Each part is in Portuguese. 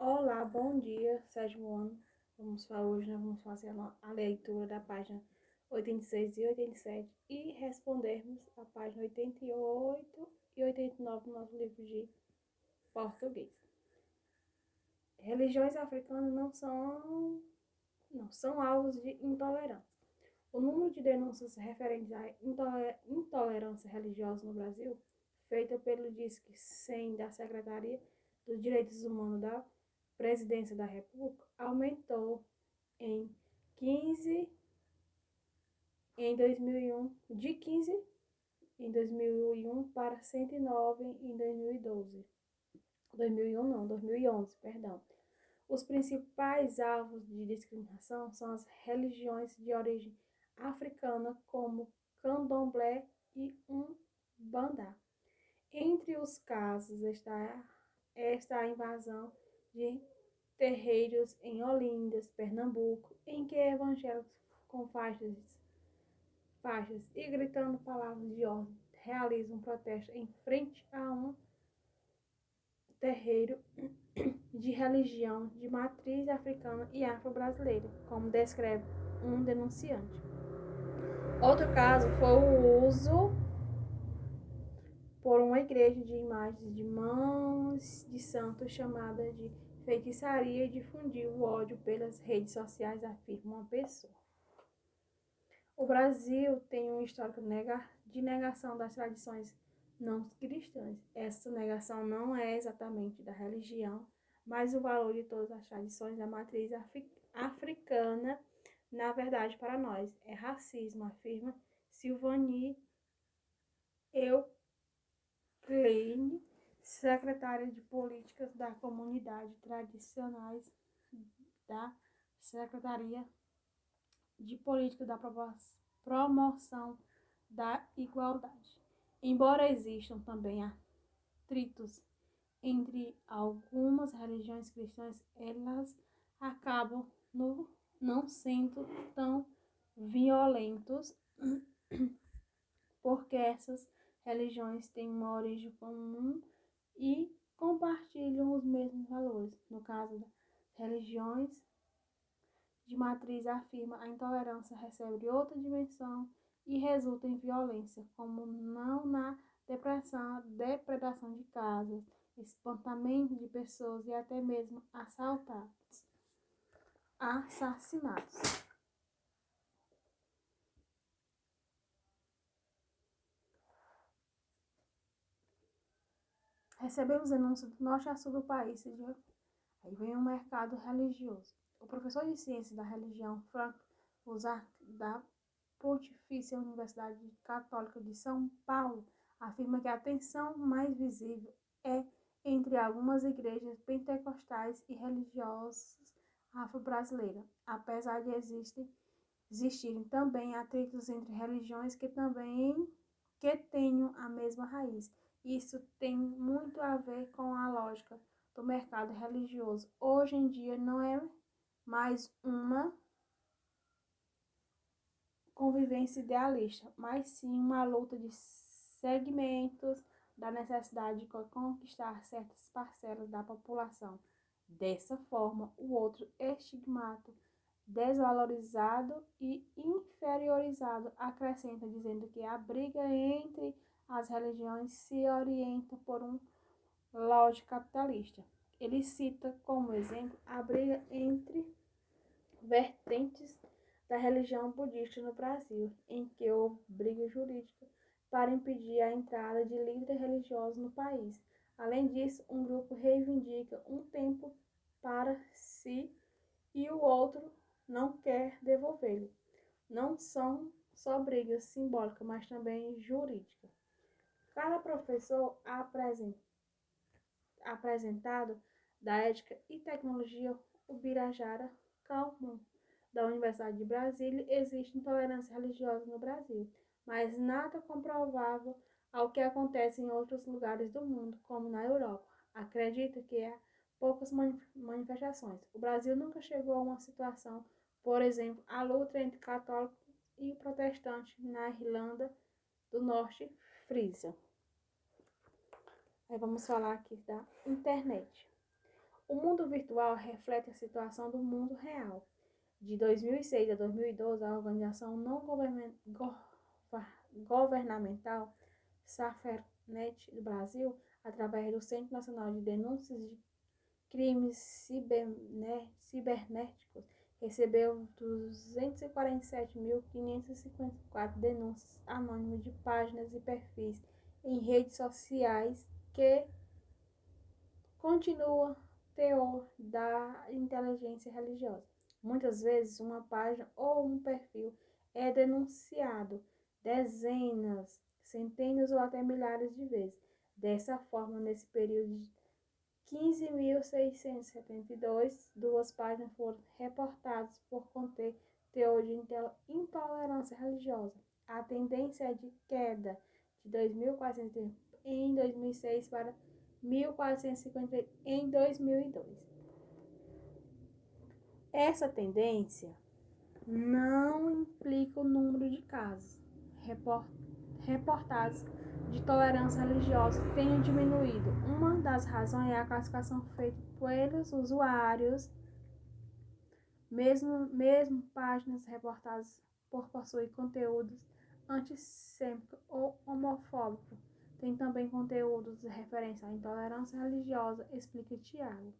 Olá, bom dia, sétimo ano. Hoje nós vamos fazer a leitura da página 86 e 87 e respondermos a página 88 e 89 do nosso livro de português. Religiões africanas não são alvos de intolerância. O número de denúncias referentes à intolerância religiosa no Brasil, feita pelo Disque 100 da Secretaria dos Direitos Humanos da Presidência da República, aumentou em 15 em 2001, de 15 em 2001 para 109 em 2012. 2001 não, 2011, perdão. Os principais alvos de discriminação são as religiões de origem africana, como candomblé e umbanda. Entre os casos está a invasão de terreiros em Olinda, Pernambuco, em que evangélicos com faixas e gritando palavras de ordem realizam um protesto em frente a um terreiro de religião de matriz africana e afro-brasileira, como descreve um denunciante. Outro caso foi o uso por uma igreja de imagens de mãos de santos chamada de feitiçaria e difundiu o ódio pelas redes sociais, afirma uma pessoa. O Brasil tem um histórico de negação das tradições não cristãs. Essa negação não é exatamente da religião, mas o valor de todas as tradições da matriz africana, na verdade, para nós, é racismo, afirma Silvani Eucleine, secretária de Políticas da Comunidade Tradicionais da Secretaria de Política da Promoção da Igualdade. Embora existam também atritos entre algumas religiões cristãs, elas acabam não sendo tão violentos porque essas religiões têm uma origem comum e compartilham os mesmos valores. No caso das religiões de matriz afirma a intolerância recebe outra dimensão e resulta em violência, como não na depredação de casas, espantamento de pessoas e até mesmo assassinatos. Recebemos denúncias do norte a sul do país. Aí vem o mercado religioso. O professor de ciências da religião, Frank Uzak, da Pontifícia Universidade Católica de São Paulo, afirma que a tensão mais visível é entre algumas igrejas pentecostais e religiosas afro-brasileiras, apesar de existirem também atritos entre religiões que tenham a mesma raiz. Isso tem muito a ver com a lógica do mercado religioso. Hoje em dia não é mais uma convivência idealista, mas sim uma luta de segmentos da necessidade de conquistar certas parcelas da população. Dessa forma, o outro estigmata, desvalorizado e inferiorizado, acrescenta dizendo que a briga entre as religiões se orienta por um lógica capitalista. Ele cita como exemplo a briga entre vertentes da religião budista no Brasil, em que houve briga jurídica para impedir a entrada de líderes religiosos no país. Além disso, um grupo reivindica um templo para si e o outro não quer devolvê-lo. Não são só brigas simbólicas, mas também jurídicas. Cada professor apresentado da Ética e Tecnologia Ubirajara Calmon, da Universidade de Brasília, existe intolerância religiosa no Brasil, mas nada comprovável ao que acontece em outros lugares do mundo, como na Europa. Acredita que há poucas manifestações. O Brasil nunca chegou a uma situação, por exemplo, a luta entre católicos e protestantes na Irlanda do Norte, Frisia. Aí vamos falar aqui da internet. O mundo virtual reflete a situação do mundo real. De 2006 a 2012, a organização não governamental Safernet do Brasil, através do Centro Nacional de Denúncias de Crimes Cibernéticos, recebeu 247.554 denúncias anônimas de páginas e perfis em redes sociais que continua teor da inteligência religiosa. Muitas vezes, uma página ou um perfil é denunciado dezenas, centenas ou até milhares de vezes. Dessa forma, nesse período de 15.672, duas páginas foram reportadas por conter teor de intolerância religiosa. A tendência é de queda de 2.400 em 2006 para 1.450 em 2002. Essa tendência não implica o número de casos reportados de tolerância religiosa tenha diminuído. Uma das razões é a classificação feita pelos usuários, mesmo páginas reportadas por possuir conteúdos antissêmico ou homofóbico. Tem também conteúdos de referência à intolerância religiosa, explica Tiago.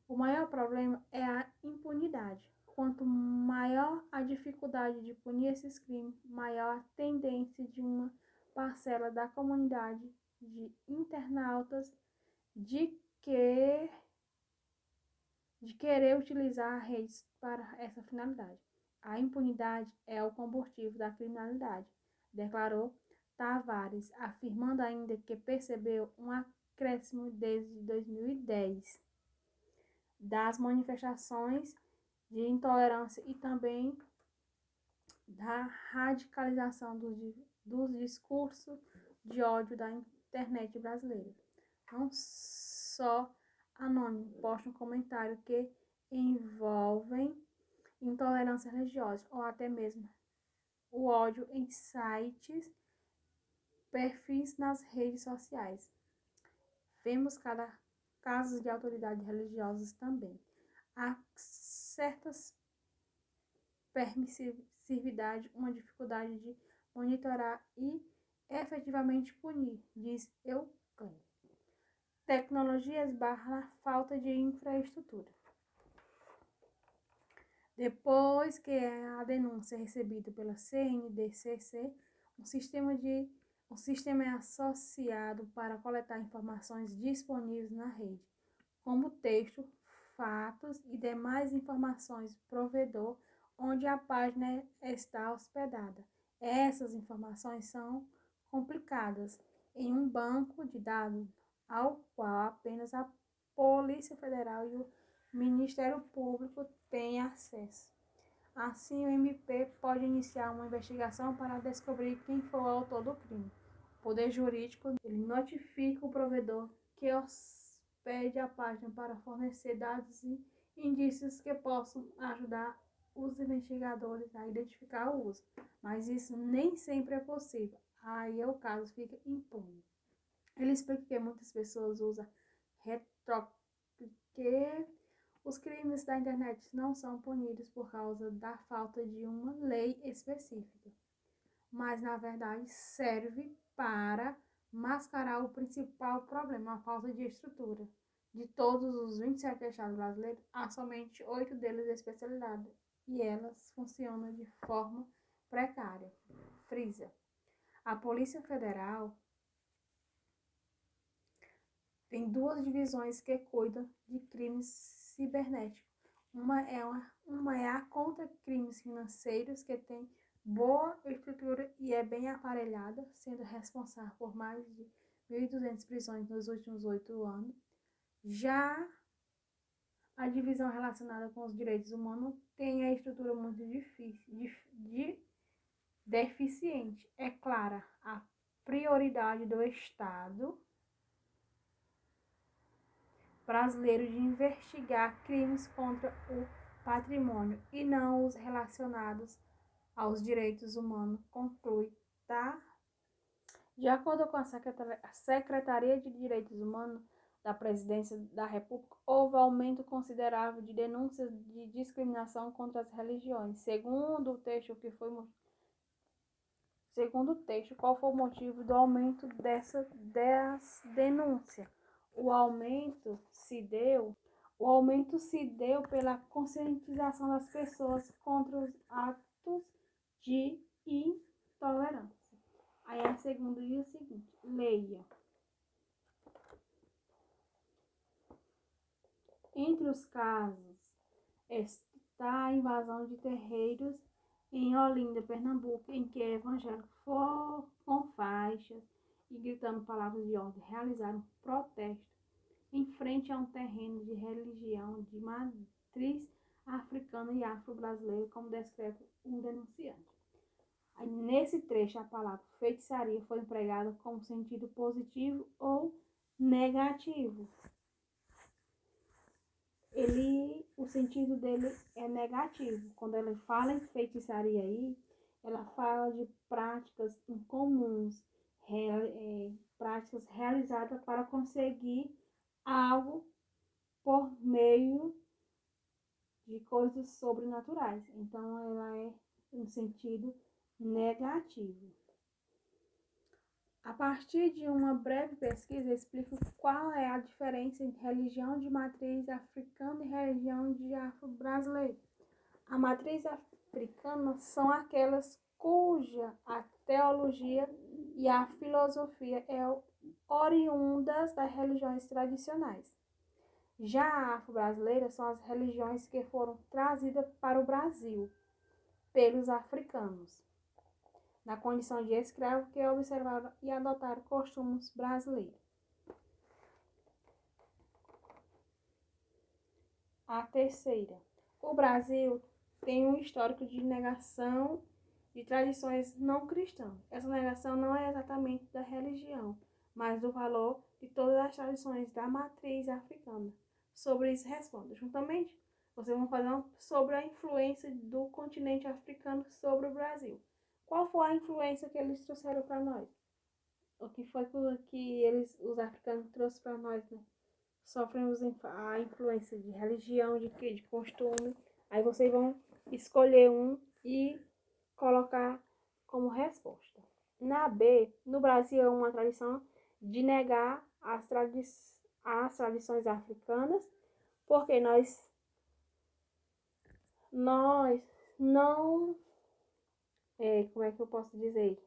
O maior problema é a impunidade. Quanto maior a dificuldade de punir esses crimes, maior a tendência de uma parcela da comunidade de internautas de querer utilizar redes para essa finalidade. A impunidade é o combustível da criminalidade, declarou Tavares, afirmando ainda que percebeu um acréscimo desde 2010 das manifestações de intolerância e também da radicalização dos discursos de ódio da internet brasileira. Não só anônimo posta um comentário que envolvem intolerância religiosa ou até mesmo o ódio em sites, perfis nas redes sociais. Vemos casos de autoridades religiosas também. Há certas permissividade, uma dificuldade de monitorar e efetivamente punir, diz Euclid. Tecnologias barra falta de infraestrutura. Depois que a denúncia é recebida pela CNDCC, um sistema é associado para coletar informações disponíveis na rede, como texto, fatos e demais informações do provedor onde a página está hospedada. Essas informações são compiladas em um banco de dados ao qual apenas a Polícia Federal e o Ministério Público têm acesso. Assim, o MP pode iniciar uma investigação para descobrir quem foi o autor do crime. O Poder Jurídico ele notifica o provedor que hospede a página para fornecer dados e indícios que possam ajudar os investigadores a identificar o uso. Mas isso nem sempre é possível. Aí o caso fica impune. Ele explica que muitas pessoas usam que os crimes da internet não são punidos por causa da falta de uma lei específica, mas na verdade serve para mascarar o principal problema, a falta de estrutura. De todos os 27 estados brasileiros, há somente 8 deles especializados e elas funcionam de forma precária. Frisa. A Polícia Federal tem duas divisões que cuidam de crimes cibernéticos. Uma é a contra crimes financeiros, que tem boa estrutura e é bem aparelhada, sendo responsável por mais de 1.200 prisões nos últimos 8 anos. Já a divisão relacionada com os direitos humanos tem a estrutura muito deficiente. É clara a prioridade do Estado brasileiro de investigar crimes contra o patrimônio e não os relacionados aos direitos humanos, conclui, tá? De acordo com a Secretaria de Direitos Humanos, da Presidência da República, houve aumento considerável de denúncias de discriminação contra as religiões. Segundo o texto, qual foi o motivo do aumento dessa denúncia? O aumento se deu pela conscientização das pessoas contra os atos de intolerância. Aí a segunda diz o seguinte: leia. Entre os casos está a invasão de terreiros em Olinda, Pernambuco, em que evangélicos com faixas e gritando palavras de ordem realizaram protesto em frente a um terreno de religião de matriz africana e afro-brasileira, como descreve um denunciante. Aí, nesse trecho, a palavra feitiçaria foi empregada com sentido positivo ou negativo. O sentido dele é negativo. Quando ela fala em feitiçaria aí, ela fala de práticas incomuns, práticas realizadas para conseguir algo por meio de coisas sobrenaturais. Então, ela é um sentido negativo. A partir de uma breve pesquisa, explico qual é a diferença entre religião de matriz africana e religião de afro-brasileira. A matriz africana são aquelas cuja a teologia e a filosofia é oriundas das religiões tradicionais. Já a afro-brasileira são as religiões que foram trazidas para o Brasil pelos africanos, na condição de escravo, que observaram e adotaram costumes brasileiros. A terceira. O Brasil tem um histórico de negação de tradições não cristãs. Essa negação não é exatamente da religião, mas do valor de todas as tradições da matriz africana. Sobre isso, respondo. Juntamente, vocês vão fazer sobre a influência do continente africano sobre o Brasil. Qual foi a influência que eles trouxeram para nós? O que foi que os africanos trouxeram para nós, né? Sofremos a influência de religião, de costume. Aí vocês vão escolher um e colocar como resposta. Na B, no Brasil é uma tradição de negar as tradições africanas, porque nós não, como é que eu posso dizer?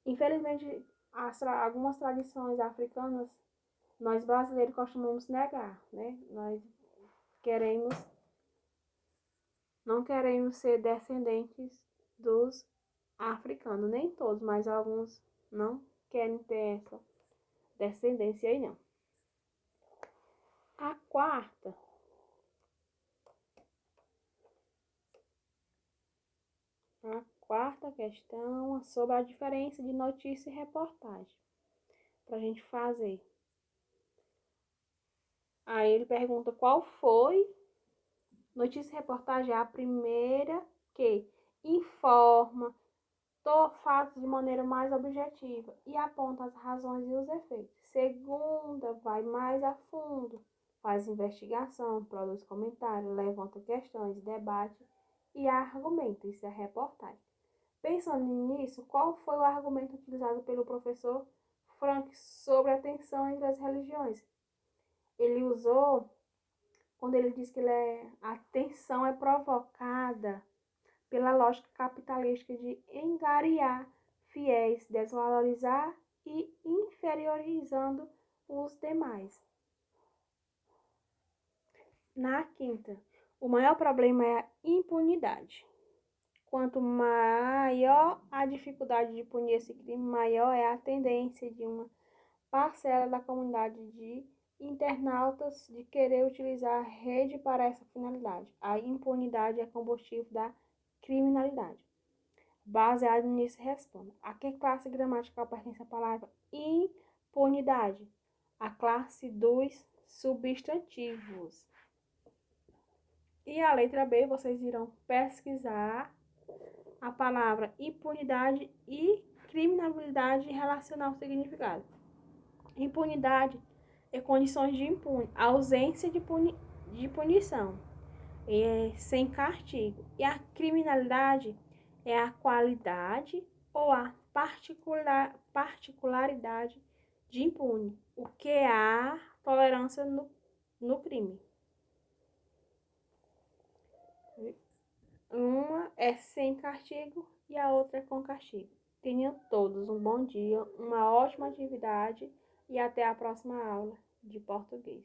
Infelizmente, algumas tradições africanas, nós brasileiros costumamos negar, né? Nós não queremos ser descendentes dos africanos, nem todos, mas alguns não querem ter essa descendência aí, não. A quarta questão é sobre a diferença de notícia e reportagem, para a gente fazer. Aí ele pergunta qual foi. Notícia e reportagem é a primeira que informa fatos de maneira mais objetiva e aponta as razões e os efeitos. Segunda, vai mais a fundo, faz investigação, produz comentários, levanta questões, debate e argumenta. Isso é reportagem. Pensando nisso, qual foi o argumento utilizado pelo professor Frank sobre a tensão entre as religiões? Ele usou, quando ele diz que a tensão é provocada pela lógica capitalística de angariar fiéis, desvalorizar e inferiorizando os demais. Na quinta, o maior problema é a impunidade. Quanto maior a dificuldade de punir esse crime, maior é a tendência de uma parcela da comunidade de internautas de querer utilizar a rede para essa finalidade. A impunidade é combustível da criminalidade. Baseado nisso, responda: a que classe gramatical pertence a palavra impunidade? A classe dos substantivos. E a letra B, vocês irão pesquisar a palavra impunidade e criminalidade e relacionar o significado. Impunidade e condições de impune, ausência de punição, sem castigo. E a criminalidade é a qualidade ou a particularidade de impune, o que há tolerância no crime. Uma é sem castigo e a outra é com castigo. Tenham todos um bom dia, uma ótima atividade e até a próxima aula de português.